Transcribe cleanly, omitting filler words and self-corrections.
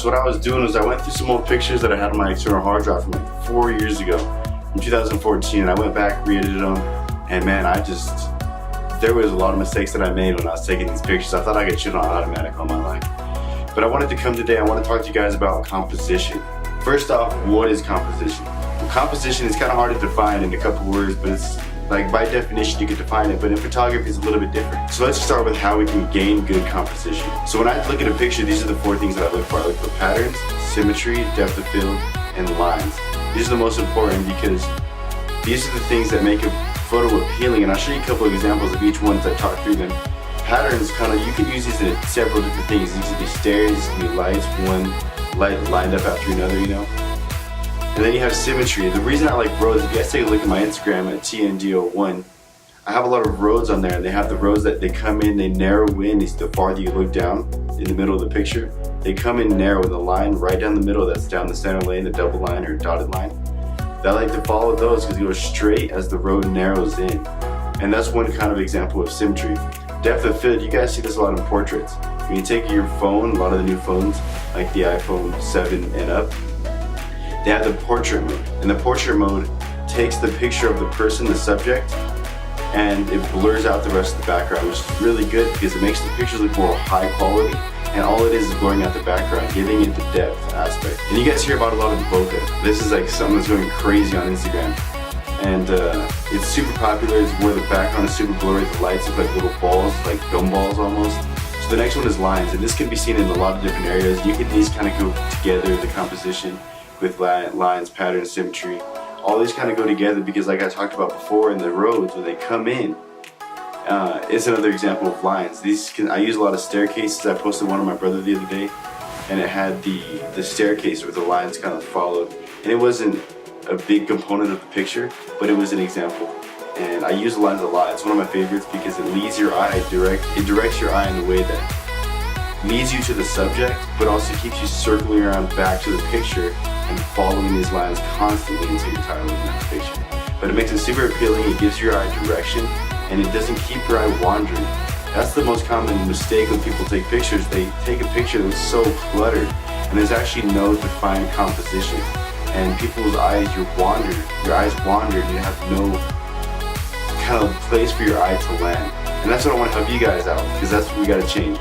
So what I was doing was I went through some old pictures that I had on my external hard drive from like 4 years ago, from 2014, and I went back, re-edited them, and man, there was a lot of mistakes that I made when I was taking these pictures. I thought I could shoot on automatic all my life. But I wanted to come today, I want to talk to you guys about composition. First off, what is composition? Well, composition is kind of hard to define in a couple words, but it's like by definition you can define it, but in photography it's a little bit different. So let's start with how we can gain good composition. So when I look at a picture, these are the 4 things that I look for. I look for patterns, symmetry, depth of field, and lines. These are the most important because these are the things that make a photo appealing, and I'll show you a couple of examples of each one as I talk through them. Patterns, you can use these in several different things. These can be stairs, these can be lights, one light lined up after another, you know. And then you have symmetry. The reason I like roads, if you guys take a look at my Instagram at TNDO1, I have a lot of roads on there, and they have the roads that they come in, they narrow in, the farther you look down in the middle of the picture, they come in narrow with a line right down the middle that's down the center lane, the double line or dotted line. I like to follow those because it goes straight as the road narrows in. And that's one kind of example of symmetry. Depth of field, you guys see this a lot in portraits. When you take your phone, a lot of the new phones, like the iPhone 7 and up, they have the portrait mode. And the portrait mode takes the picture of the person, the subject, and it blurs out the rest of the background, which is really good because it makes the pictures look more high quality. And all it is blurring out the background, giving it the depth aspect. And you guys hear about a lot of bokeh. This is like something that's going crazy on Instagram. And it's super popular. It's where the background is super blurry. The lights look like little balls, like gumballs almost. So the next one is lines. And this can be seen in a lot of different areas. These kind of go together, the composition with lines, patterns, symmetry. All these kind of go together because like I talked about before in the roads, when they come in, it's another example of lines. I use a lot of staircases. I posted one of my brother the other day, and it had the staircase where the lines kind of followed. And it wasn't a big component of the picture, but it was an example. And I use the lines a lot. It's one of my favorites because it leads your eye it directs your eye in a way that leads you to the subject, but also keeps you circling around back to the picture and following these lines constantly until you're tired of looking at the picture. But it makes it super appealing. It gives your eye direction, and it doesn't keep your eye wandering. That's the most common mistake when people take pictures. They take a picture that's so cluttered, and there's actually no defined composition. And people's eyes, your eyes wander, and you have no kind of place for your eye to land. And that's what I want to help you guys out, because that's what we got to change.